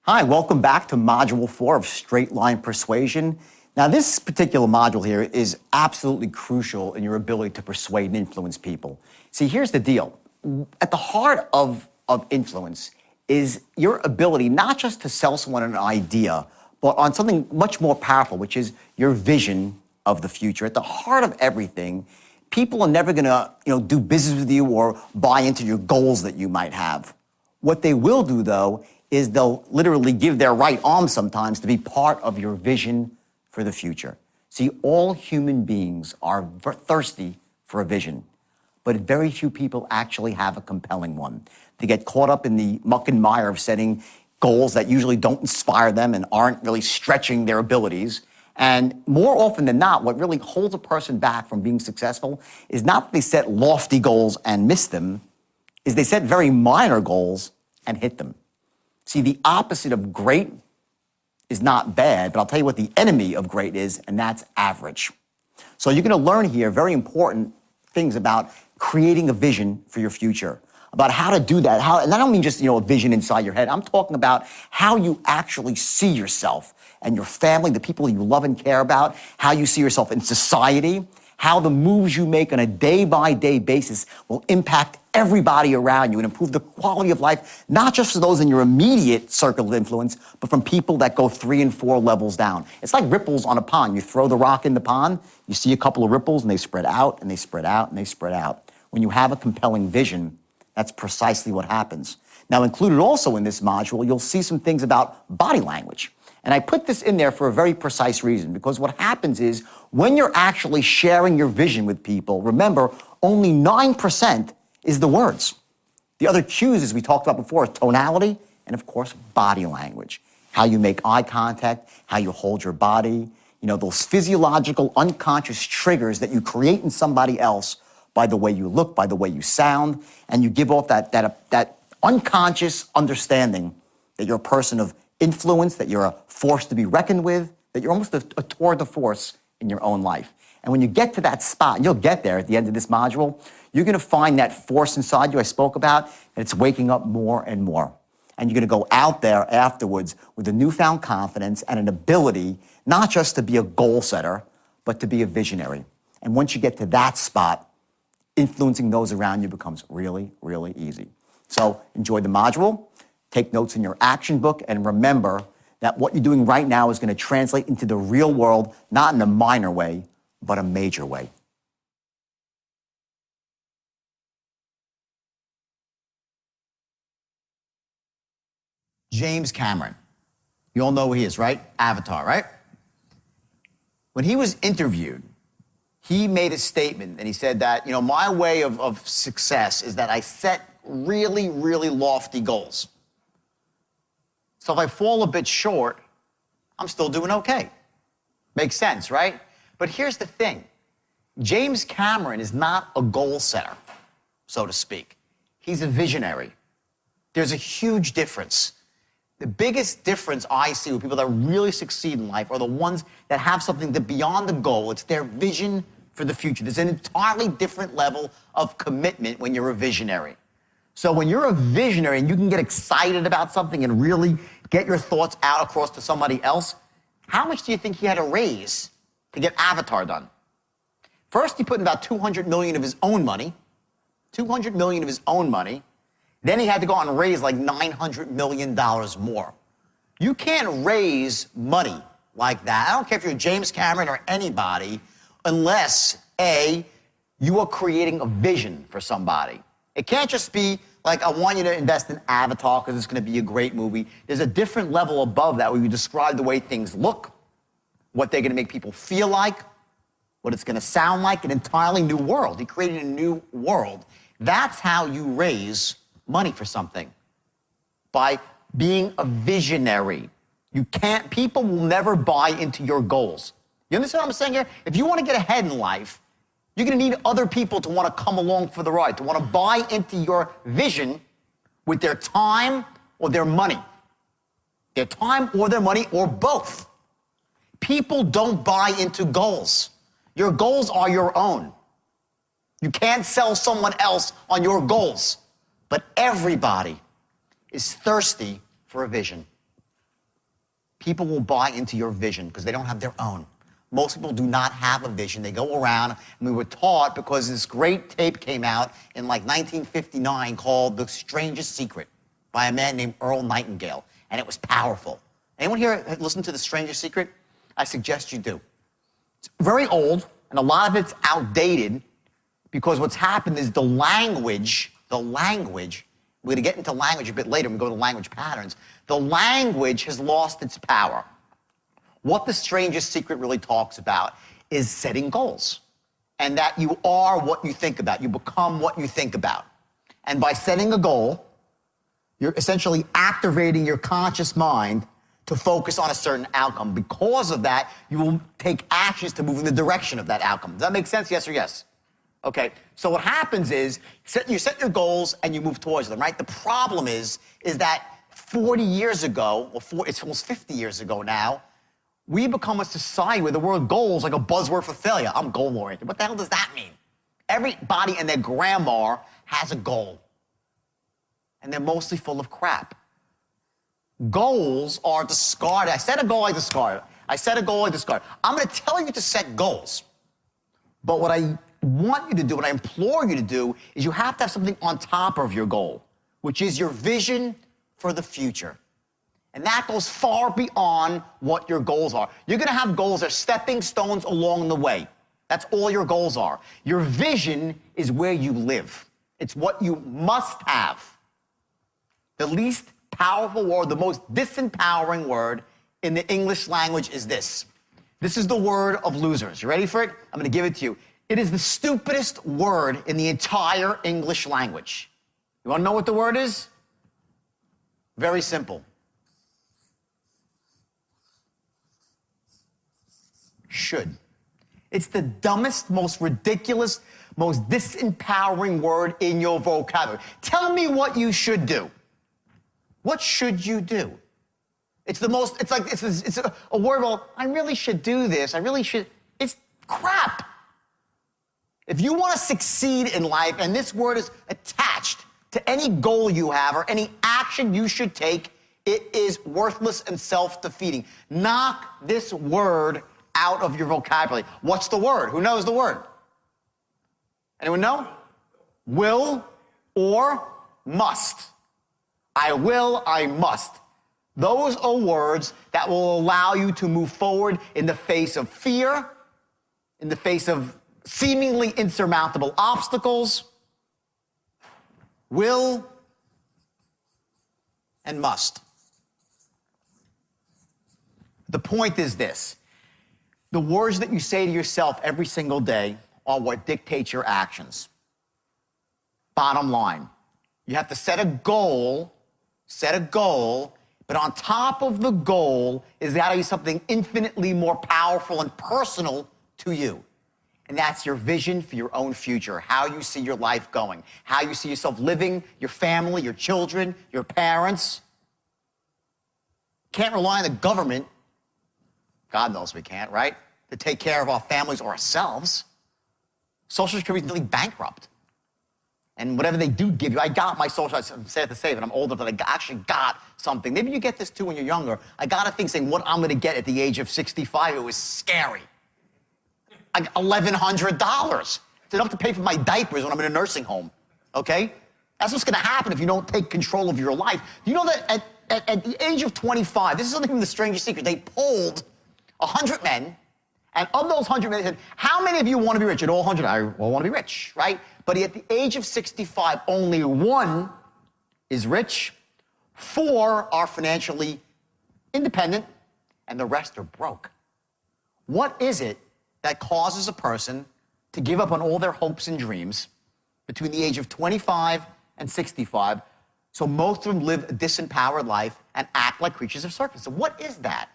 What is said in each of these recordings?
Hi, welcome back to Module 4 of Straight Line Persuasion. Now, this particular module here is absolutely crucial in your ability to persuade and influence people. See, here's the deal. At the heart of influence is your ability not just to sell someone an idea, but on something much more powerful, which is your vision of the future. At the heart of everything, people are never going to, do business with you or buy into your goals that you might have. What they will do, though, is they'll literally give their right arm sometimes to be part of your vision for the future. See, all human beings are thirsty for a vision, but very few people actually have a compelling one. They get caught up in the muck and mire of setting goals that usually don't inspire them and aren't really stretching their abilities. And more often than not, what really holds a person back from being successful is not that they set lofty goals and miss them, is they set very minor goals and hit them. See, the opposite of great is not bad, but I'll tell you what the enemy of great is, and that's average. So you're going to learn here very important things about creating a vision for your future, about how to do that. And I don't mean just, a vision inside your head. I'm talking about how you actually see yourself and your family, the people you love and care about, how you see yourself in society, how the moves you make on a day-by-day basis will impact everybody around you and improve the quality of life, not just for those in your immediate circle of influence, but from people that go 3 and 4 levels down. It's like ripples on a pond. You throw the rock in the pond, you see a couple of ripples, and they spread out, and they spread out, and they spread out. When you have a compelling vision, that's precisely what happens. Now, included also in this module, you'll see some things about body language. And I put this in there for a very precise reason, because what happens is when you're actually sharing your vision with people, remember, only 9% is the words. The other cues, as we talked about before, are tonality and, of course, body language. How you make eye contact, how you hold your body, those physiological, unconscious triggers that you create in somebody else by the way you look, by the way you sound, and you give off that unconscious understanding that you're a person of influence, that you're a force to be reckoned with, that you're almost a tour de force in your own life. And when you get to that spot, and you'll get there at the end of this module, you're going to find that force inside you I spoke about, and it's waking up more and more. And you're going to go out there afterwards with a newfound confidence and an ability not just to be a goal setter, but to be a visionary. And once you get to that spot, influencing those around you becomes really, really easy. So enjoy the module. Take notes in your action book, and remember that what you're doing right now is going to translate into the real world, not in a minor way, but a major way. James Cameron. You all know who he is, right? Avatar, right? When he was interviewed, he made a statement, and he said that, my way of success is that I set really, really lofty goals. So if I fall a bit short, I'm still doing okay. Makes sense, right? But here's the thing. James Cameron is not a goal setter, so to speak. He's a visionary. There's a huge difference. The biggest difference I see with people that really succeed in life are the ones that have something that beyond the goal. It's their vision for the future. There's an entirely different level of commitment when you're a visionary. So when you're a visionary and you can get excited about something and really get your thoughts out across to somebody else, how much do you think he had to raise to get Avatar done? First, he put in about $200 million of his own money. $200 million of his own money. Then he had to go out and raise like $900 million more. You can't raise money like that. I don't care if you're James Cameron or anybody, unless, A, you are creating a vision for somebody. It can't just be like, I want you to invest in Avatar because it's going to be a great movie. There's a different level above that where you describe the way things look, what they're going to make people feel like, what it's going to sound like, an entirely new world. He created a new world. That's how you raise money for something, by being a visionary. People will never buy into your goals. You understand what I'm saying here? If you want to get ahead in life, you're going to need other people to want to come along for the ride, to want to buy into your vision with their time or their money. Their time or their money or both. People don't buy into goals. Your goals are your own. You can't sell someone else on your goals. But everybody is thirsty for a vision. people will buy into your vision because they don't have their own. Most people do not have a vision. They go around, and we were taught because this great tape came out in like 1959 called The Strangest Secret by a man named Earl Nightingale, and it was powerful. Anyone here listen to The Strangest Secret? I suggest you do. It's very old, and a lot of it's outdated because what's happened is the language, we're going to get into language a bit later when we go to language patterns. The language has lost its power. What The Strangest Secret really talks about is setting goals, and that you are what you think about. You become what you think about. And by setting a goal, you're essentially activating your conscious mind to focus on a certain outcome. Because of that, you will take actions to move in the direction of that outcome. Does that make sense? Yes or yes? Okay, so what happens is you set your goals and you move towards them, right? The problem is that 40 years ago, it's almost 50 years ago now, we become a society where the word goal is like a buzzword for failure. I'm goal-oriented. What the hell does that mean? Everybody and their grandma has a goal, and they're mostly full of crap. Goals are discarded. I set a goal, I discard it. I set a goal, I discard it. I'm going to tell you to set goals, but what I want you to do, what I implore you to do, is you have to have something on top of your goal, which is your vision for the future. And that goes far beyond what your goals are. You're going to have goals that are stepping stones along the way. That's all your goals are. Your vision is where you live. It's what you must have. The least powerful word, the most disempowering word in the English language is this. This is the word of losers. You ready for it? I'm going to give it to you. It is the stupidest word in the entire English language. You want to know what the word is? Very simple. Should. It's the dumbest, most ridiculous, most disempowering word in your vocabulary. Tell me what you should do. What should you do? It's a word, well, I really should do this. I really should. It's crap. If you want to succeed in life, and this word is attached to any goal you have or any action you should take, it is worthless and self-defeating. Knock this word out of your vocabulary. What's the word? Who knows the word? Anyone know? Will or must. I will, I must. Those are words that will allow you to move forward in the face of fear, in the face of seemingly insurmountable obstacles. Will and must. The point is this. The words that you say to yourself every single day are what dictates your actions. Bottom line, you have to set a goal, but on top of the goal is got to be something infinitely more powerful and personal to you. And that's your vision for your own future, how you see your life going, how you see yourself living, your family, your children, your parents. Can't rely on the government, God knows we can't, right, to take care of our families or ourselves. Social Security is nearly bankrupt. And whatever they do give you, I got my Social Security, I'm sad to say, but I'm older, but I actually got something. Maybe you get this too when you're younger. I got a thing saying what I'm going to get at the age of 65. It was scary. Like $1,100. It's enough to pay for my diapers when I'm in a nursing home, okay? That's what's going to happen if you don't take control of your life. Do you know that at the age of 25, this is something from The Strangest Secret, they polled 100 men, and of those 100 men, they said, how many of you want to be rich? And all 100, I all want to be rich, right? But at the age of 65, only 1 is rich, 4 are financially independent, and the rest are broke. What is it that causes a person to give up on all their hopes and dreams between the age of 25 and 65, so most of them live a disempowered life and act like creatures of circus? So what is that?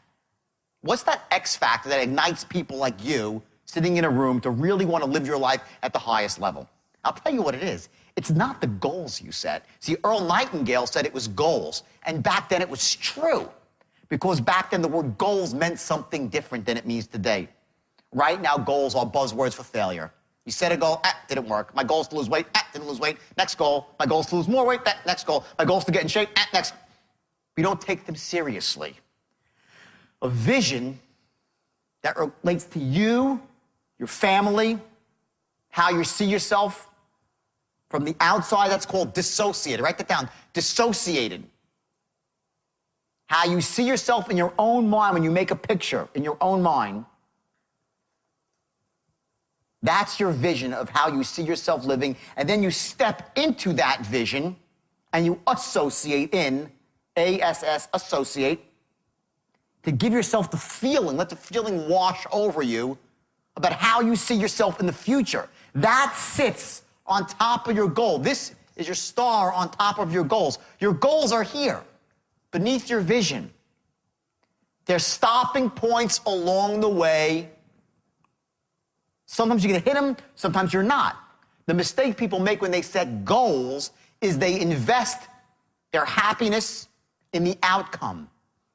What's that X factor that ignites people like you sitting in a room to really want to live your life at the highest level? I'll tell you what it is. It's not the goals you set. See, Earl Nightingale said it was goals, and back then it was true, because back then the word goals meant something different than it means today. Right now, goals are buzzwords for failure. You set a goal, didn't work. My goal is to lose weight, didn't lose weight. Next goal, my goal is to lose more weight, next goal. My goal is to get in shape, next. We don't take them seriously. a vision that relates to you, your family, how you see yourself from the outside. That's called dissociated. Write that down. Dissociated. How you see yourself in your own mind when you make a picture in your own mind. That's your vision of how you see yourself living. And then you step into that vision and you associate in, ASS, associate, to give yourself the feeling, let the feeling wash over you about how you see yourself in the future. That sits on top of your goal. This is your star on top of your goals. Your goals are here, beneath your vision. They're stopping points along the way. Sometimes you're gonna hit them, sometimes you're not. The mistake people make when they set goals is they invest their happiness in the outcome.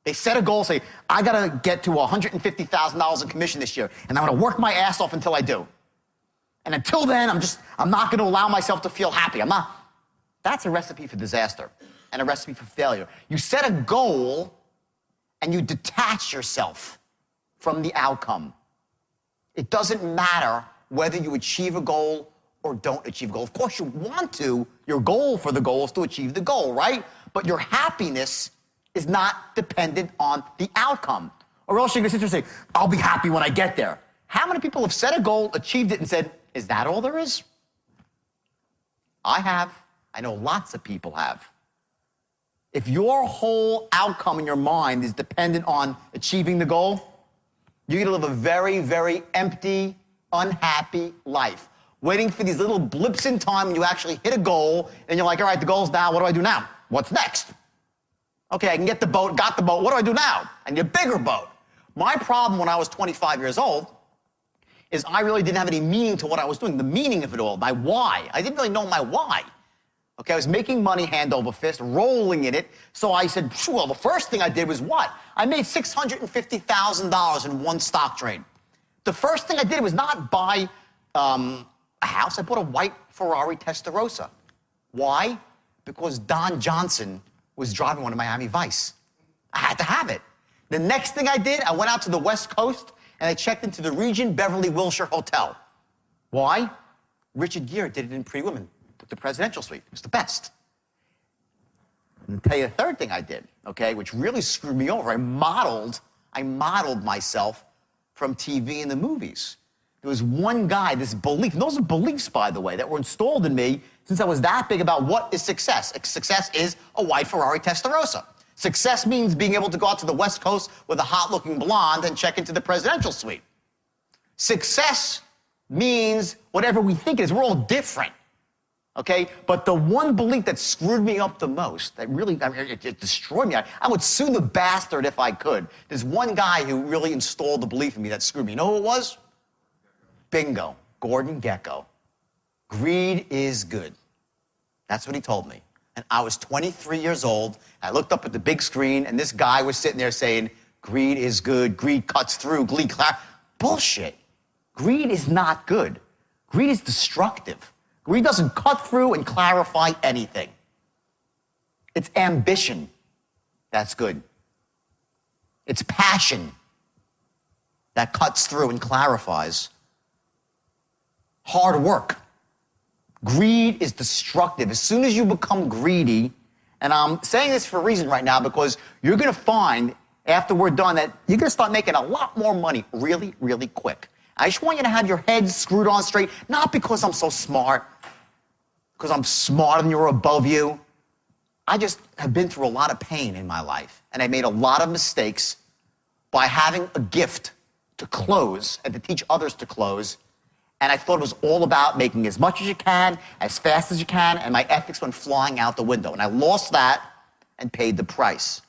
They set a goal, say, I gotta get to $150,000 in commission this year, and I'm gonna work my ass off until I do. And until then, I'm not gonna allow myself to feel happy. That's a recipe for disaster and a recipe for failure. You set a goal and you detach yourself from the outcome. It doesn't matter whether you achieve a goal or don't achieve a goal. Of course you want to. Your goal for the goal is to achieve the goal, right? But your happiness is not dependent on the outcome. Or else you're gonna sit there and say, I'll be happy when I get there. How many people have set a goal, achieved it, and said, is that all there is? I have. I know lots of people have. If your whole outcome in your mind is dependent on achieving the goal, you're gonna live a very, very empty, unhappy life, waiting for these little blips in time when you actually hit a goal, and you're like, all right, the goal's now, what do I do now? What's next? Okay, I can get the boat, got the boat, what do I do now? I need a bigger boat. My problem when I was 25 years old is I really didn't have any meaning to what I was doing, the meaning of it all, my why. I didn't really know my why. Okay, I was making money hand over fist, rolling in it. So I said, well, the first thing I did was what? I made $650,000 in one stock trade. The first thing I did was not buy a house. I bought a white Ferrari Testarossa. Why? Because Don Johnson was driving one in Miami Vice. I had to have it. The next thing I did, I went out to the West Coast and I checked into the Regent Beverly Wilshire Hotel. Why? Richard Gere did it in Pretty Women. The presidential suite. It was the best. And I'll tell you the third thing I did, okay, which really screwed me over. I modeled myself from TV and the movies. There was one guy, this belief, and those are beliefs, by the way, that were installed in me since I was that big about what is success. Success is a white Ferrari Testarossa. Success means being able to go out to the West Coast with a hot-looking blonde and check into the presidential suite. Success means whatever we think it is. We're all different. Okay, but the one belief that screwed me up the most, that really, it destroyed me. I would sue the bastard if I could. There's one guy who really installed the belief in me that screwed me. You know who it was? Bingo, Gordon Gekko. Greed is good. That's what he told me. And I was 23 years old. I looked up at the big screen, and this guy was sitting there saying, greed is good, greed cuts through, bullshit. Greed is not good. Greed is destructive. Greed doesn't cut through and clarify anything. It's ambition that's good. It's passion that cuts through and clarifies. Hard work. Greed is destructive. As soon as you become greedy, and I'm saying this for a reason right now because you're going to find after we're done that you're going to start making a lot more money really, really quick. I just want you to have your head screwed on straight, not because I'm so smart, because I'm smarter than you or above you. I just have been through a lot of pain in my life, and I made a lot of mistakes by having a gift to close and to teach others to close, and I thought it was all about making as much as you can, as fast as you can, and my ethics went flying out the window, and I lost that and paid the price.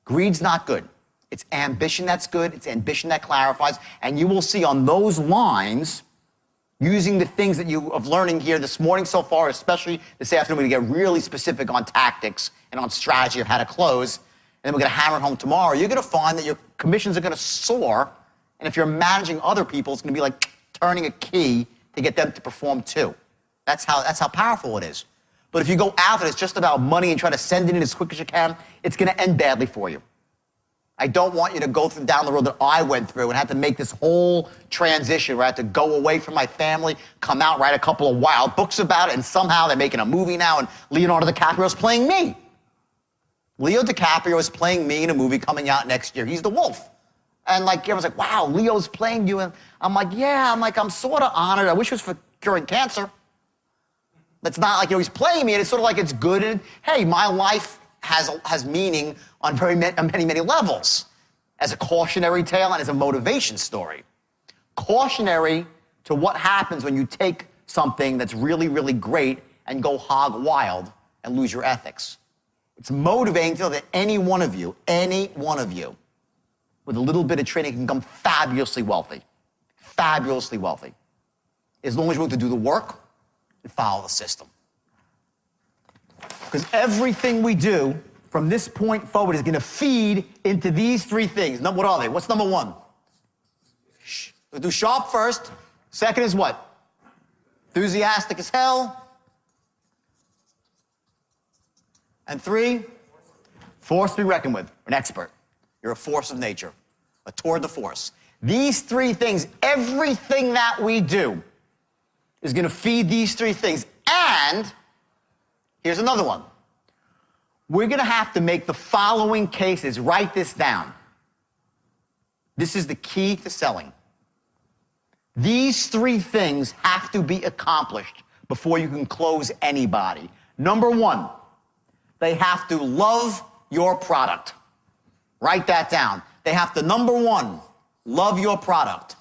Greed's not good. It's ambition that's good. It's ambition that clarifies. And you will see on those lines, using the things that you have learning here this morning so far, especially this afternoon, we're going to get really specific on tactics and on strategy of how to close. And then we're going to hammer it home tomorrow. You're going to find that your commissions are going to soar. And if you're managing other people, it's going to be like turning a key to get them to perform too. That's how powerful it is. But if you go out and it's just about money and try to send it in as quick as you can, it's going to end badly for you. I don't want you to go down the road that I went through and had to make this whole transition where I had to go away from my family, come out, write a couple of wild books about it, and somehow they're making a movie now and Leonardo DiCaprio is playing me. Leo DiCaprio is playing me in a movie coming out next year. He's the wolf. And like, everyone's like, wow, Leo's playing you. And I'm like, yeah, I'm sort of honored. I wish it was for curing cancer. It's not like, he's playing me, and it's sort of like it's good. And hey, my life has meaning on many levels, as a cautionary tale and as a motivation story. Cautionary to what happens when you take something that's really, really great and go hog wild and lose your ethics. It's motivating to know that any one of you, with a little bit of training can become fabulously wealthy. Fabulously wealthy. As long as you're willing to do the work and follow the system. Because everything we do from this point forward is going to feed into these three things. What are they? What's number one? We'll do sharp first. Second is what? Enthusiastic as hell. And three, force to be reckoned with. An expert. You're a force of nature. A tour de force. These three things, everything that we do is going to feed these three things. And here's another one. We're going to have to make the following cases. Write this down. This is the key to selling. These three things have to be accomplished before you can close anybody. Number one, they have to love your product. Write that down. They have to, number one, love your product.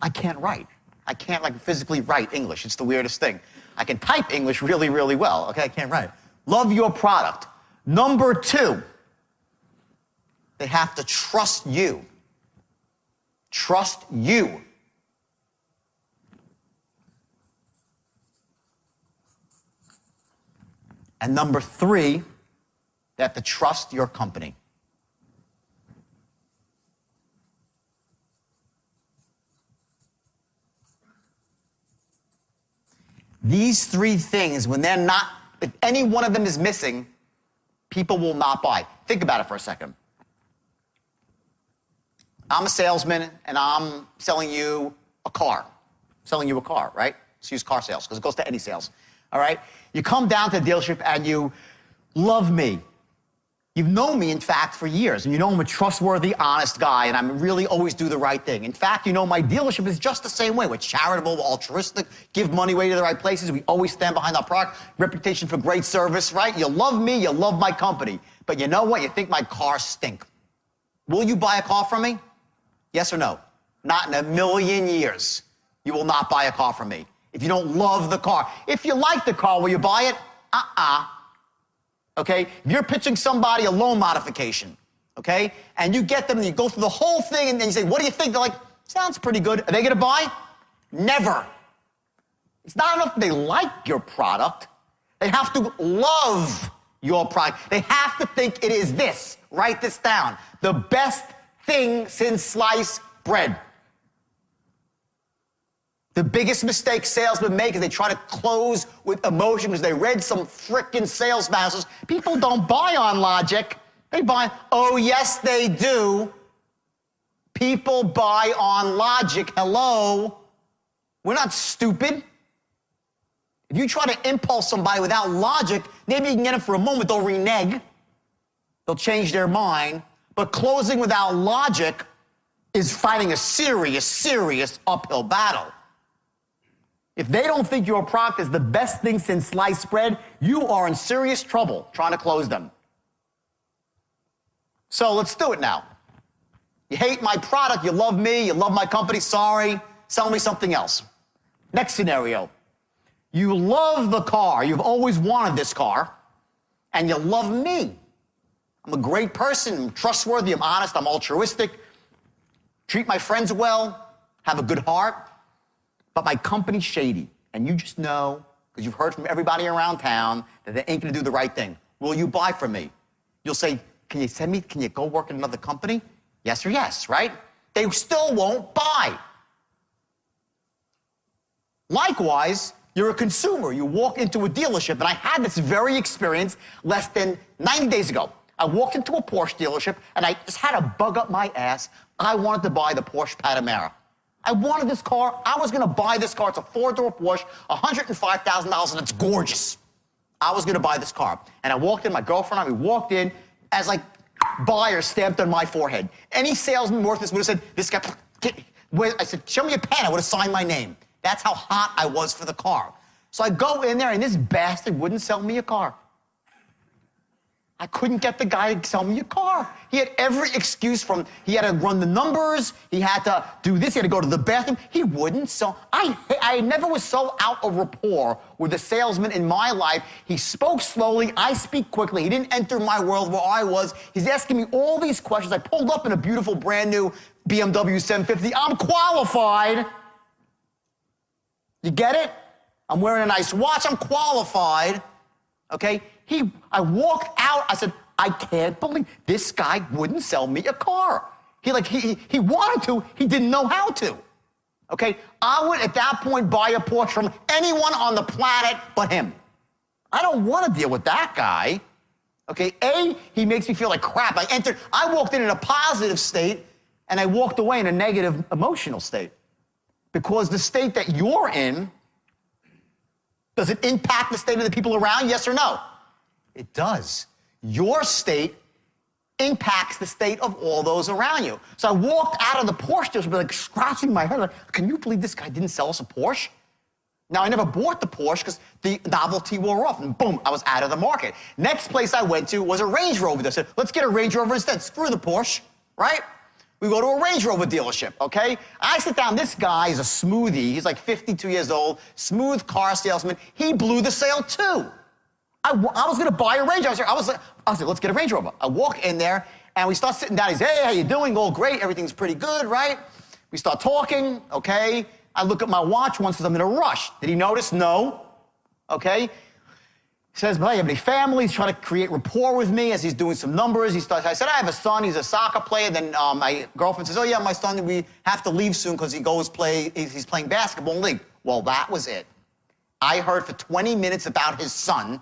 I can't write. I can't physically write English. It's the weirdest thing. I can type English really, really well. Okay, I can't write. Love your product. Number two, they have to trust you. Trust you. And number three, they have to trust your company. These three things, when they're not, if any one of them is missing, people will not buy. Think about it for a second. I'm a salesman, and I'm selling you a car. Selling you a car, right? Let's use car sales, because it goes to any sales. All right? You come down to the dealership, and you love me. You've known me, in fact, for years, and you know I'm a trustworthy, honest guy, and I really always do the right thing. In fact, you know my dealership is just the same way. We're charitable, we're altruistic, give money away to the right places. We always stand behind our product, reputation for great service, right? You love me, you love my company. But you know what? You think my cars stink. Will you buy a car from me? Yes or no? Not in a million years. You will not buy a car from me if you don't love the car. If you like the car, will you buy it? Okay? If you're pitching somebody a loan modification, okay, and you get them and you go through the whole thing and then you say, what do you think? They're like, sounds pretty good. Are they going to buy? Never. It's not enough that they like your product. They have to love your product. They have to think it is this. Write this down. The best thing since sliced bread. The biggest mistake salesmen make is they try to close with emotion because they read some frickin' sales manuals. People don't buy on logic. They buy, oh, yes, they do. People buy on logic. Hello? We're not stupid. If you try to impulse somebody without logic, maybe you can get them for a moment. They'll renege. They'll change their mind. But closing without logic is fighting a serious uphill battle. If they don't think your product is the best thing since sliced bread, you are in serious trouble trying to close them. So let's do it now. You hate my product, you love me, you love my company, sorry, sell me something else. Next scenario. You love the car, you've always wanted this car, and you love me. I'm a great person, I'm trustworthy, I'm honest, I'm altruistic, treat my friends well, have a good heart. But my company's shady, and you just know, because you've heard from everybody around town, that they ain't gonna do the right thing. Will you buy from me? You'll say, can you go work in another company? Yes or yes, right? They still won't buy. Likewise, You're a consumer. You walk into a dealership, and I had this very experience less than 90 days ago. I walked into a Porsche dealership, and I just had a bug up my ass. I wanted to buy the Porsche Panamera. I wanted this car. I was going to buy this car. It's a four-door Porsche, $105,000, and it's gorgeous. I was going to buy this car. And I walked in, my girlfriend and I, we walked in as like buyer stamped on my forehead. Any salesman worth this would have said, this guy, I said, show me a pen. I would have signed my name. That's how hot I was for the car. So I go in there, and this bastard wouldn't sell me a car. I couldn't get the guy to sell me a car. He had every excuse from, he had to run the numbers, he had to do this, he had to go to the bathroom. He wouldn't sell. I never was so out of rapport with a salesman in my life. He spoke slowly, I speak quickly. He didn't enter my world where I was. He's asking me all these questions. I pulled up in a beautiful brand new BMW 750. I'm qualified. You get it? I'm wearing a nice watch, I'm qualified. Okay? I walked out, I said, I can't believe this guy wouldn't sell me a car. He wanted to, he didn't know how to. Okay? I would, at that point, buy a Porsche from anyone on the planet but him. I don't want to deal with that guy. Okay? He makes me feel like crap. I walked in a positive state, and I walked away in a negative emotional state. Because the state that you're in, does it impact the state of the people around? Yes or no? It does. Your state impacts the state of all those around you. So I walked out of the Porsche dealership, like scratching my head, like, can you believe this guy didn't sell us a Porsche? Now, I never bought the Porsche because the novelty wore off, and boom, I was out of the market. Next place I went to was a Range Rover. They said, let's get a Range Rover instead. Screw the Porsche, right? We go to a Range Rover dealership, okay? I sit down, this guy is a smoothie. He's like 52 years old, smooth car salesman. He blew the sale too. I was gonna buy a Range Rover. I was like, let's get a Range Rover. I walk in there, and we start sitting down. He's, hey, how you doing? All great, everything's pretty good, right? We start talking, okay? I look at my watch once because I'm in a rush. Did he notice? No, okay? He says, well, you have any family? He's trying to create rapport with me as he's doing some numbers. I said, I have a son, he's a soccer player. Then my girlfriend says, oh yeah, my son, we have to leave soon because he's playing basketball in the league. Well, that was it. I heard for 20 minutes about his son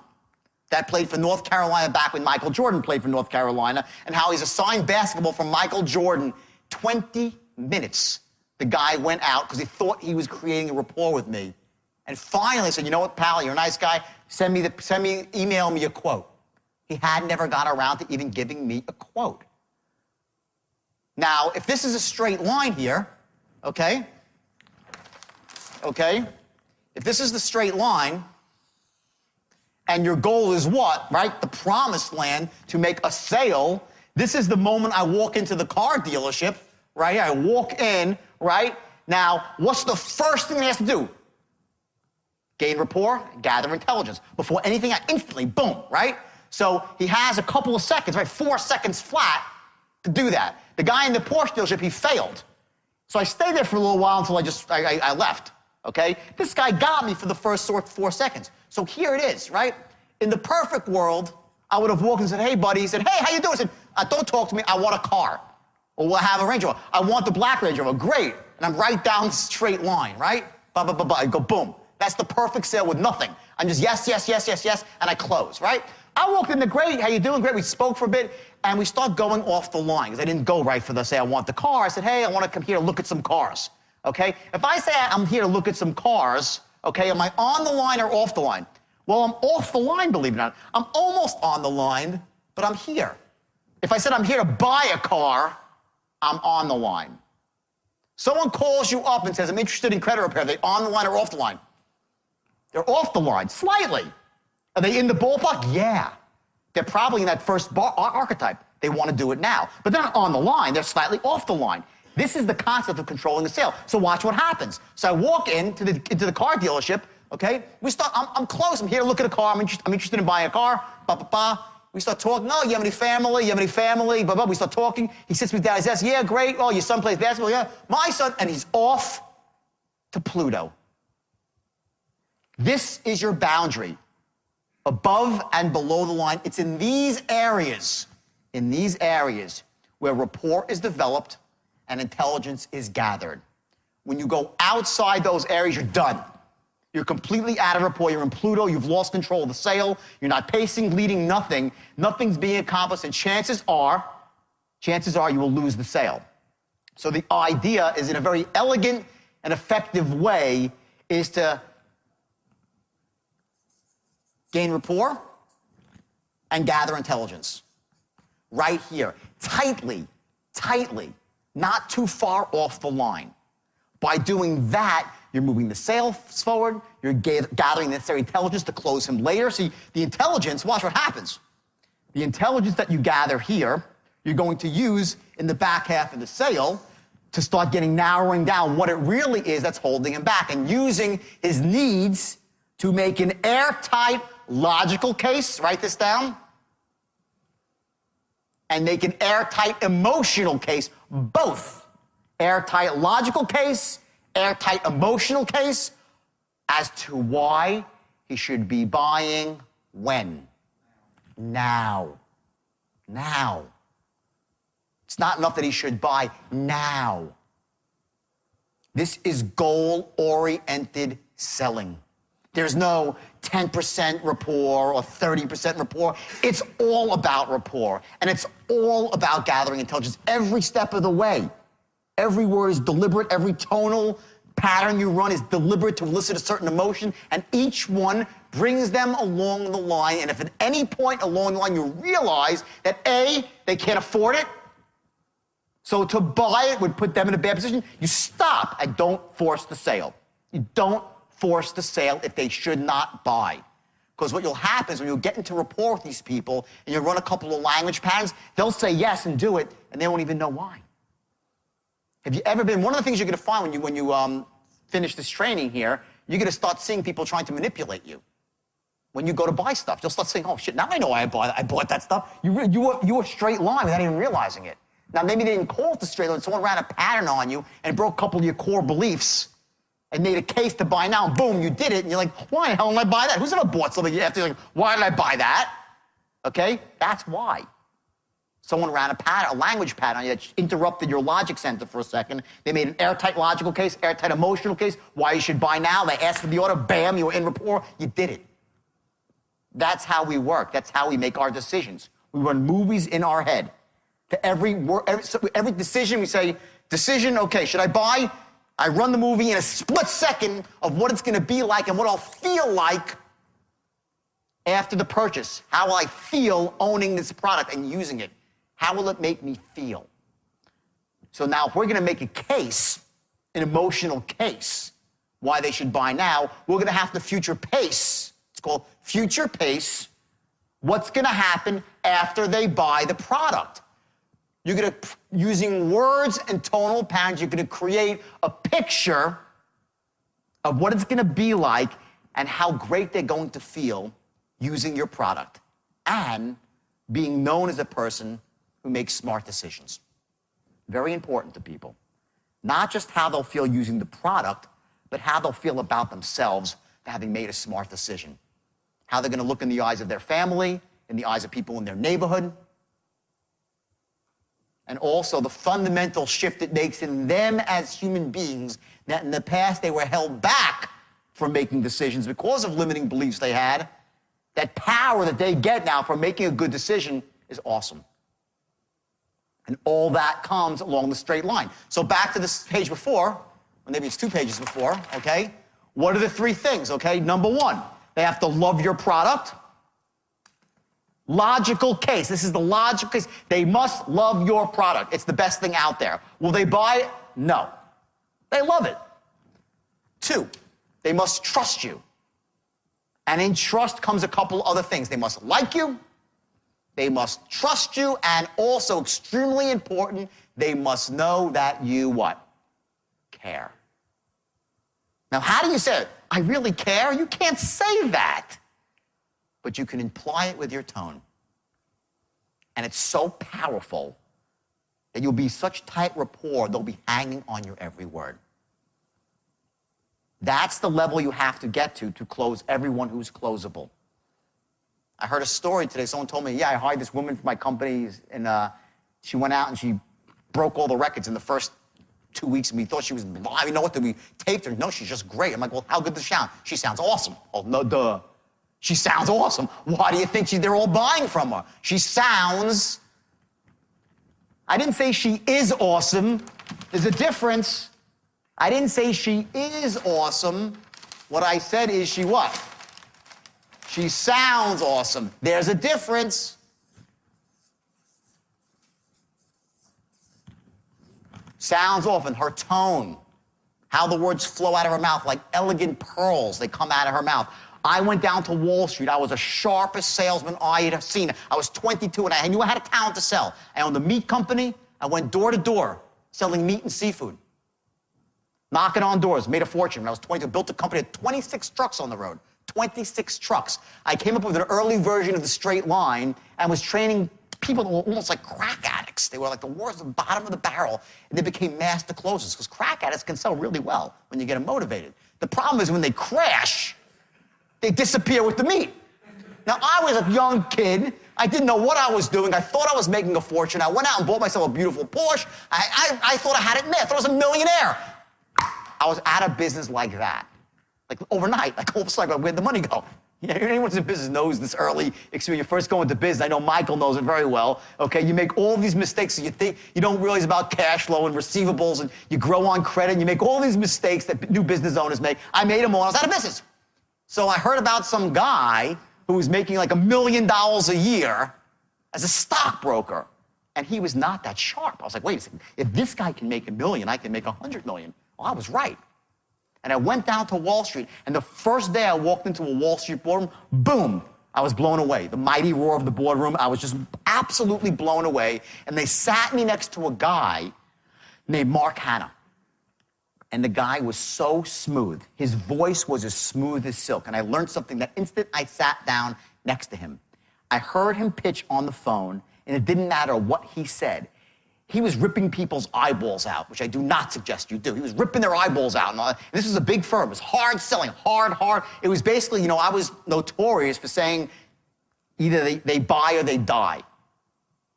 that played for North Carolina back when Michael Jordan played for North Carolina, and how he's assigned basketball from Michael Jordan. 20 minutes. The guy went out because he thought he was creating a rapport with me. And finally I said, you know what, pal, you're a nice guy. Email me a quote. He had never got around to even giving me a quote. Now, if this is a straight line here, okay? If this is the straight line, and your goal is what, right? The promised land, to make a sale. This is the moment I walk into the car dealership, right? I walk in, right? Now, what's the first thing he has to do? Gain rapport, gather intelligence. Before anything, I instantly, boom, right? So he has a couple of seconds, right? 4 seconds flat to do that. The guy in the Porsche dealership, he failed. So I stayed there for a little while until I left, okay? This guy got me for the first 4 seconds. So here it is, right? In the perfect world, I would have walked and said, hey, buddy. He said, hey, how you doing? I said, don't talk to me. I want a car. Or we'll have a Range Rover. I want the black Range Rover. Great. And I'm right down the straight line, right? I go, boom. That's the perfect sale with nothing. I'm just yes, and I close, right? I walked in there, great, how you doing? Great, we spoke for a bit, and we start going off the line, because I didn't go right for the say I want the car. I said, hey, I want to come here to look at some cars, okay? If I say I'm here to look at some cars, okay, am I on the line or off the line? Well, I'm off the line, believe it or not. I'm almost on the line, but I'm here. If I said I'm here to buy a car, I'm on the line. Someone calls you up and says, I'm interested in credit repair. Are they on the line or off the line? They're off the line, slightly. Are they in the ballpark? Yeah. They're probably in that first archetype. They want to do it now. But they're not on the line. They're slightly off the line. This is the concept of controlling the sale. So watch what happens. So I walk into the car dealership, okay? I'm close. I'm here to look at a car. I'm interested in buying a car. We start talking. Oh, you have any family? You have any family? We start talking. He sits me down. He says, yeah, great. Oh, your son plays basketball? Yeah. My son. And he's off to Pluto. This is your boundary. Above and below the line. It's in these areas where rapport is developed and intelligence is gathered. When you go outside those areas, you're done. You're completely out of rapport. You're in Pluto. You've lost control of the sale. You're not pacing, leading, nothing. Nothing's being accomplished, and chances are you will lose the sale. So the idea is, in a very elegant and effective way, is to gain rapport and gather intelligence. Right here, tightly, not too far off the line. By doing that, you're moving the sales forward, you're gathering the necessary intelligence to close him later. See, the intelligence, watch what happens. The intelligence that you gather here, you're going to use in the back half of the sale to start narrowing down what it really is that's holding him back, and using his needs to make an airtight logical case, write this down, and make an airtight emotional case, both. Airtight logical case, airtight emotional case, as to why he should be buying when? Now. It's not enough that he should buy now. This is goal-oriented selling. There's no 10% rapport or 30% rapport. It's all about rapport, and it's all about gathering intelligence every step of the way. Every word is deliberate. Every tonal pattern you run is deliberate to elicit a certain emotion, and each one brings them along the line. And if at any point along the line you realize that A, they can't afford it, so to buy it would put them in a bad position, you stop and don't force the sale. You don't force the sale if they should not buy. Because what will happen is when you get into rapport with these people and you run a couple of language patterns, they'll say yes and do it, and they won't even know why. Have you ever been, one of the things you're going to find when you finish this training here, you're going to start seeing people trying to manipulate you. When you go to buy stuff, you'll start saying, oh shit, now I know why I bought that stuff. You were straight line without even realizing it. Now maybe they didn't call it the straight line, someone ran a pattern on you and broke a couple of your core beliefs and made a case to buy now, and boom, you did it, and you're like, why the hell did I buy that? Who's ever bought something after you're like, why did I buy that? Okay, that's why. Someone ran a language pattern on you that interrupted your logic center for a second. They made an airtight logical case, airtight emotional case, why you should buy now. They asked for the order, bam, you were in rapport, you did it. That's how we work. That's how we make our decisions. We run movies in our head. To every decision, we say, decision, okay, should I buy? I run the movie in a split second of what it's going to be like and what I'll feel like after the purchase. How will I feel owning this product and using it? How will it make me feel? So now if we're going to make a case, an emotional case, why they should buy now, we're going to have to future pace. It's called future pace. What's going to happen after they buy the product? You're going to, using words and tonal patterns, you're going to create a picture of what it's going to be like and how great they're going to feel using your product and being known as a person who makes smart decisions. Very important to people. Not just how they'll feel using the product, but how they'll feel about themselves for having made a smart decision. How they're going to look in the eyes of their family, in the eyes of people in their neighborhood, and also the fundamental shift it makes in them as human beings, that in the past they were held back from making decisions because of limiting beliefs they had. That power that they get now from making a good decision is awesome. And all that comes along the straight line. So back to this page before, or maybe it's 2 pages before, okay? What are the 3 things, okay? Number 1, they have to love your product. Logical case. This is the logical case. They must love your product. It's the best thing out there. Will they buy it? No. They love it. 2, they must trust you. And in trust comes a couple other things. They must like you. They must trust you. And also, extremely important, they must know that you what? Care. Now, how do you say it? I really care? You can't say that. But you can imply it with your tone. And it's so powerful that you'll be such tight rapport, they'll be hanging on your every word. That's the level you have to get to close everyone who's closable. I heard a story today. Someone told me, yeah, I hired this woman for my company, and she went out and she broke all the records in the first 2 weeks and we thought she was live. You know what? Did we taped her? No, she's just great. I'm like, well, how good does she sound? She sounds awesome. Oh, no, duh. She sounds awesome. Why do you think they're all buying from her? She sounds... I didn't say she is awesome. There's a difference. I didn't say she is awesome. What I said is she what? She sounds awesome. There's a difference. Sounds often, her tone, how the words flow out of her mouth like elegant pearls. They come out of her mouth. I went down to Wall Street. I was the sharpest salesman I had seen. I was 22 and I knew I had a talent to sell. I owned a meat company. I went door to door selling meat and seafood. Knocking on doors, made a fortune. When I was 22, built a company with 26 trucks on the road. 26 trucks. I came up with an early version of the straight line and was training people that were almost like crack addicts. They were like the worst, the bottom of the barrel, and they became master closers because crack addicts can sell really well when you get them motivated. The problem is when they crash, they disappear with the meat. Now, I was a young kid. I didn't know what I was doing. I thought I was making a fortune. I went out and bought myself a beautiful Porsche. I thought I had it made. I thought I was a millionaire. I was out of business like that. Like overnight, like all of a sudden, where'd the money go? You know, anyone who's in business knows this early experience. When you first go into business, I know Michael knows it very well, okay? You make all these mistakes, so you think you don't realize about cash flow and receivables, and you grow on credit, and you make all these mistakes that new business owners make. I made them all. I was out of business. So I heard about some guy who was making like $1 million a year as a stockbroker, and he was not that sharp. I was like, wait a second, if this guy can make $1 million, I can make $100 million. Well, I was right. And I went down to Wall Street, and the first day I walked into a Wall Street boardroom, boom, I was blown away. The mighty roar of the boardroom, I was just absolutely blown away. And they sat me next to a guy named Mark Hanna. And the guy was so smooth. His voice was as smooth as silk. And I learned something that instant I sat down next to him. I heard him pitch on the phone, and it didn't matter what he said. He was ripping people's eyeballs out, which I do not suggest you do. He was ripping their eyeballs out. And this was a big firm. It was hard selling, hard. It was basically, you know, I was notorious for saying either they buy or they die.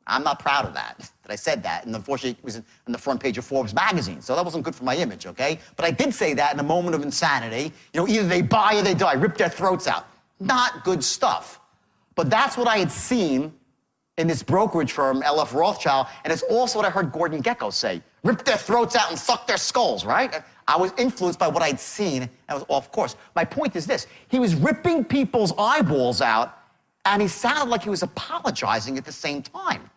I'm not proud of that I said that. And unfortunately, it was on the front page of Forbes magazine. So that wasn't good for my image, okay? But I did say that in a moment of insanity. You know, either they buy or they die. Rip their throats out. Not good stuff. But that's what I had seen in this brokerage firm, LF Rothschild, and it's also what I heard Gordon Gekko say. Rip their throats out and suck their skulls, right? I was influenced by what I'd seen, and I was off course. My point is this. He was ripping people's eyeballs out, and he sounded like he was apologizing at the same time.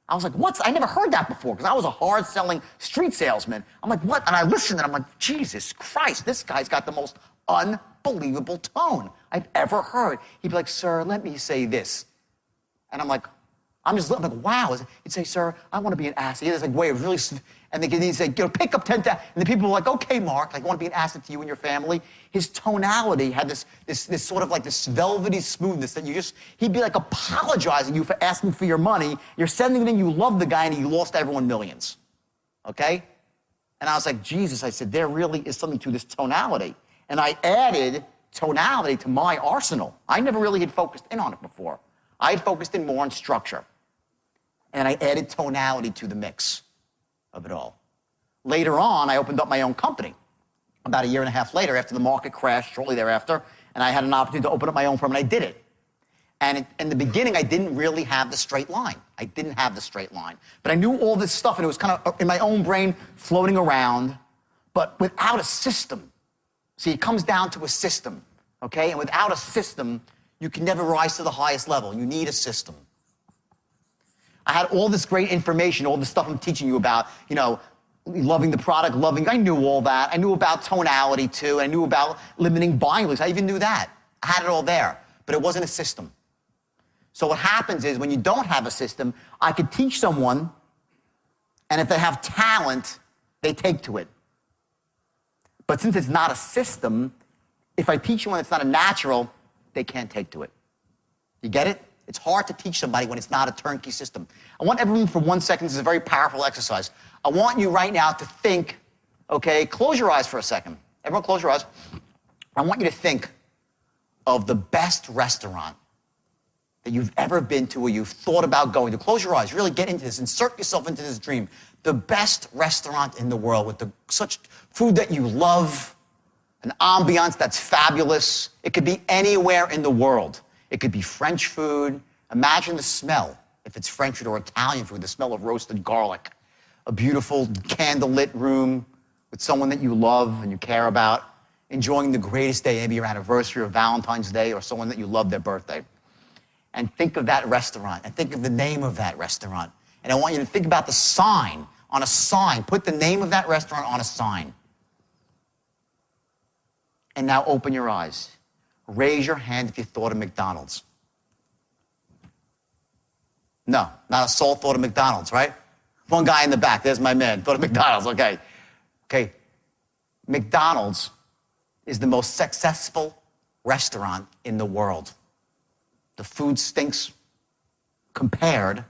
I was like, what? I never heard that before, because I was a hard-selling street salesman. I'm like, what? And I listened, and I'm like, Jesus Christ, this guy's got the most unbelievable tone I've ever heard. He'd be like, sir, let me say this. And I'm like, I'm like, wow. He'd say, sir, I want to be an asset. He has like way of really, and he'd say, you know, pick up 10,000. And the people were like, okay, Mark, like, I want to be an asset to you and your family. His tonality had this sort of like this velvety smoothness that he'd be like apologizing you for asking for your money. You're sending it in, you love the guy, and he lost everyone millions. Okay? And I was like, Jesus, I said, there really is something to this tonality. And I added tonality to my arsenal. I never really had focused in on it before. I had focused in more on structure. And I added tonality to the mix of it all. Later on, I opened up my own company. About a year and a half later, after the market crashed, shortly thereafter, and I had an opportunity to open up my own firm, and I did it. And in the beginning, I didn't really have the straight line. I didn't have the straight line. But I knew all this stuff, and it was kind of in my own brain floating around, but without a system. See, it comes down to a system, okay? And without a system, you can never rise to the highest level. You need a system. I had all this great information, all the stuff I'm teaching you about, you know, loving the product, I knew all that. I knew about tonality too. I knew about limiting buying lists. I even knew that. I had it all there, but it wasn't a system. So what happens is when you don't have a system, I could teach someone, and if they have talent, they take to it. But since it's not a system, if I teach you when it's not a natural, they can't take to it. You get it? It's hard to teach somebody when it's not a turnkey system. I want everyone for 1 second, this is a very powerful exercise. I want you right now to think, okay, close your eyes for a second. Everyone close your eyes. I want you to think of the best restaurant that you've ever been to or you've thought about going to. Close your eyes, really get into this, insert yourself into this dream. The best restaurant in the world with such food that you love, an ambiance that's fabulous. It could be anywhere in the world. It could be French food. Imagine the smell, if it's French food or Italian food, the smell of roasted garlic. A beautiful candlelit room with someone that you love and you care about, enjoying the greatest day, maybe your anniversary or Valentine's Day or someone that you love their birthday. And think of that restaurant and think of the name of that restaurant. And I want you to think about the sign, on a sign. Put the name of that restaurant on a sign. And now open your eyes. Raise your hand if you thought of McDonald's. No, not a soul thought of McDonald's, right? One guy in the back, there's my man, thought of McDonald's, okay. Okay, McDonald's is the most successful restaurant in the world. The food stinks compared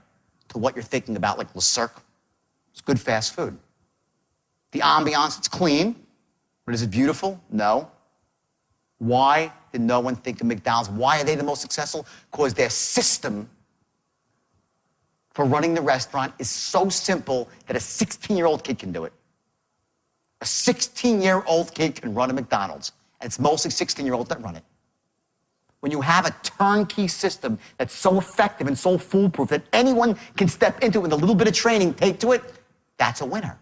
to what you're thinking about, like Le Cirque. It's good fast food. The ambiance, it's clean, but is it beautiful? No. Why did no one think of McDonald's? Why are they the most successful? Because their system for running the restaurant is so simple that a 16-year-old kid can do it. A 16-year-old kid can run a McDonald's, and it's mostly 16-year-olds that run it. When you have a turnkey system that's so effective and so foolproof that anyone can step into it with a little bit of training, take to it, that's a winner.